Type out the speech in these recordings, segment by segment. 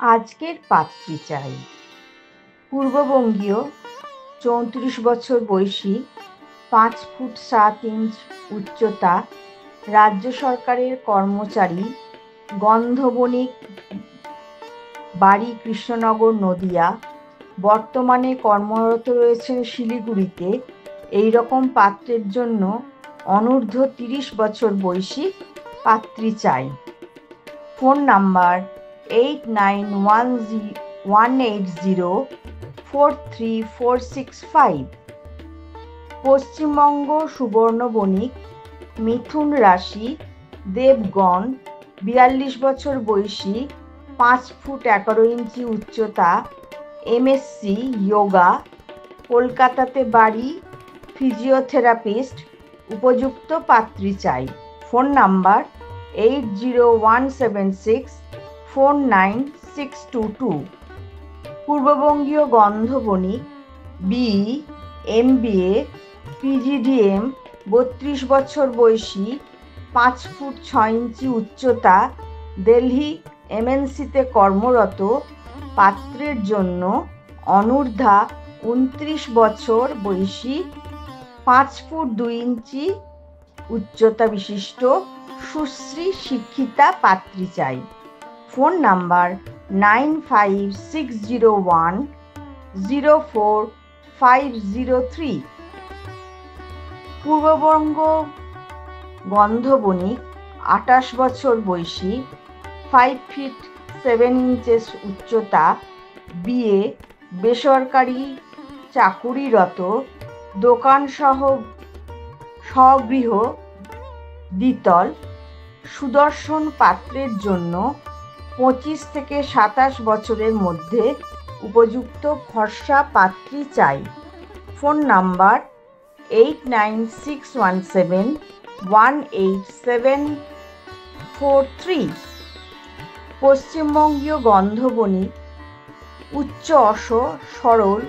আজকের পাত্রী চাই। পূর্ববঙ্গীয়, 34 বছর বয়সী, 5 ফুট 7 ইঞ্চ উচ্চতা, রাজ্য সরকারের কর্মচারী, গন্ধবণিক, বাড়ি কৃষ্ণনগর, নদিয়া। বর্তমানে কর্মরত রয়েছেন শিলিগুড়িতে। এই রকম পাত্রের জন্য অনূর্ধ্ব 30 বছর বয়সী পাত্রী চাই। Phone number 8918043465। পশ্চিমবঙ্গ, সুবর্ণবণিক, মিথুন রাশি, দেবগণ, 42 বছর বয়সী, 5 ফুট 11 ইঞ্চি উচ্চতা, MSc যোগা, কলকাতাতে বাড়ি, ফিজিওথেরাপিস্ট। উপযুক্ত পাত্রী চাই। Phone number 8017649622। পূর্ববঙ্গীয়, গন্ধবণিক, BE, MBA, PGDM, 32 বছর বয়সী, 5 ফুট 6 ইঞ্চি উচ্চতা, দিল্লি MNCতে কর্মরত। পাত্রের জন্য অনূর্ধ্ব 29 বছর বয়সী, 5 ফুট 2 ইঞ্চি উচ্চতা বিশিষ্ট সুশ্রী শিক্ষিতা পাত্রী চাই। Phone number 9560104503। পূর্ববঙ্গ, গন্ধবণিক, 28 বছর বয়সী, 5 ফিট 7 ইঞ্চেস উচ্চতা, BA, বেসরকারি চাকুরিরত, দোকানসহ স্বগৃহ, দ্বিতল। সুদর্শন পাত্রের জন্য 25 থেকে 27 বছরের মধ্যে উপযুক্ত ফর্সা পাত্রী চাই। Phone number 89618743। পশ্চিমবঙ্গীয়, গন্ধবণিক, উচ্চ সরল,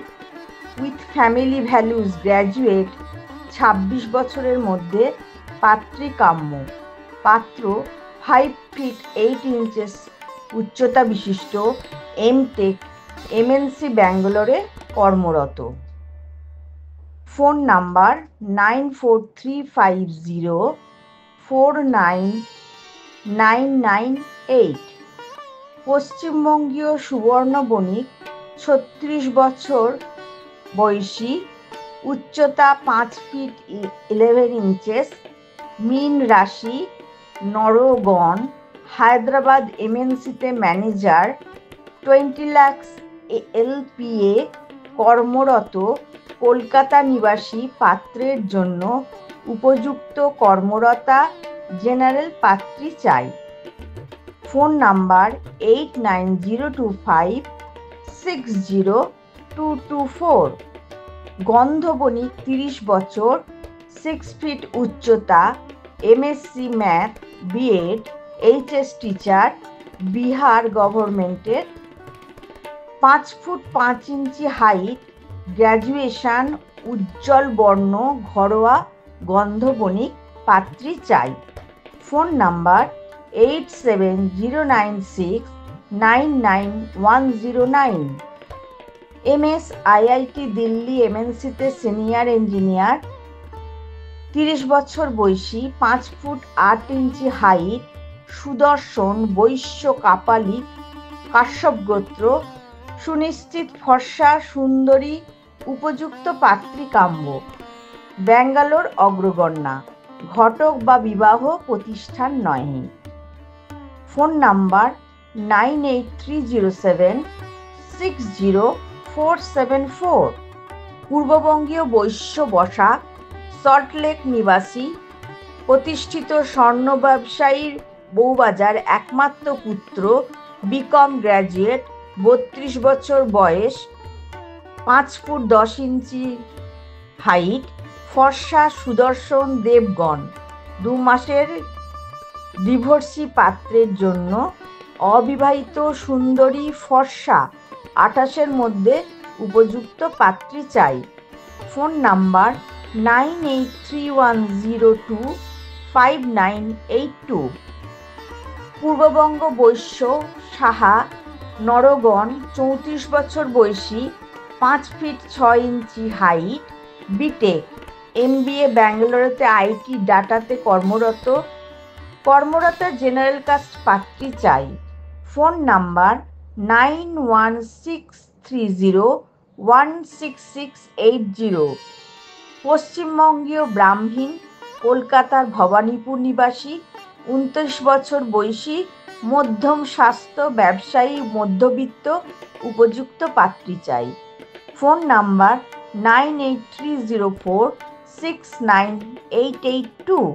উইথ ফ্যামিলি ভ্যালুজ, গ্র্যাজুয়েট, 26 বছরের মধ্যে পাত্রী কাম্য। পাত্র 5 ফিট 8 ইঞ্চেস উচ্চতা বিশিষ্ট, MTech, MNC ব্যাঙ্গালোরে কর্মরত। Phone number 9435049998। পশ্চিমবঙ্গীয়, সুবর্ণবণিক, 36 বছর বয়সী, উচ্চতা 5 ফিট 11 ইঞ্চেস, মীন রাশি, নরগণ, হায়দ্রাবাদ MNCতে ম্যানেজার, 20 লাখ LPA কর্মরত। কলকাতা নিবাসী পাত্রের জন্য উপযুক্ত কর্মরতা জেনারেল পাত্রী চাই। Phone number 8902560224। গন্ধবণিক, 30 বছর, 6 ফিট উচ্চতা, MSc math, BEd, HS teacher, Bihar গভর্নমেন্টের, 5 ফুট 5 ইঞ্চি হাইট, গ্র্যাজুয়েশন, উজ্জ্বল বর্ণ, ঘরোয়া। গন্ধবণিক পাত্রী চাই। Phone number 8709699109। MS, IIT Delhi MNCতে সিনিয়র ইঞ্জিনিয়ার, 30 বছর বয়সী, 5 ফুট 8 ইঞ্চি হাইট, সুদর্শন, বৈশ্য, কাপালি, কাশ্যপ গোত্র, সুনিশ্চিত ফর্সা সুন্দরী। উপযুক্ত পাত্রী কাম্য। ব্যাঙ্গালোর অগ্রগণ্যা, ঘটক বা বিবাহ প্রতিষ্ঠান নহে। Phone number 9830760474। পূর্ববঙ্গীয়, বৈশ্য, বসা, সল্টলেক নিবাসী, প্রতিষ্ঠিত স্বর্ণ ব্যবসায়ীর বউবাজার একমাত্র পুত্র, BCom গ্র্যাজুয়েট, 32 বছর বয়স, 5 ফুট 10 ইঞ্চি হাইট, ফর্সা, সুদর্শন, দেবগণ। 2 মাসের ডিভোর্সি পাত্রের জন্য অবিবাহিত, সুন্দরী, ফর্সা, 28-এর মধ্যে উপযুক্ত পাত্রী চাই। Phone number 9831025982। পূর্ববঙ্গ, বৈশ্য, সাহা, নরগণ, 34 বছর বয়সী, 5 feet 6 inch height, BTech, MBA, ব্যাঙ্গালোরেতে IT ডাটাতে কর্মরত জেনারেল কাস্ট পাত্রী চাই। Phone number 9163016680। পশ্চিমবঙ্গীয় ব্রাহ্মণ, কলকাতার ভবানীপুর নিবাসী, 29 বছর বয়সী, মধ্যম স্বাস্থ্য, ব্যবসায়ী, মধ্যবিত্ত, উপযুক্ত পাত্রী চাই। Phone number 9830469882।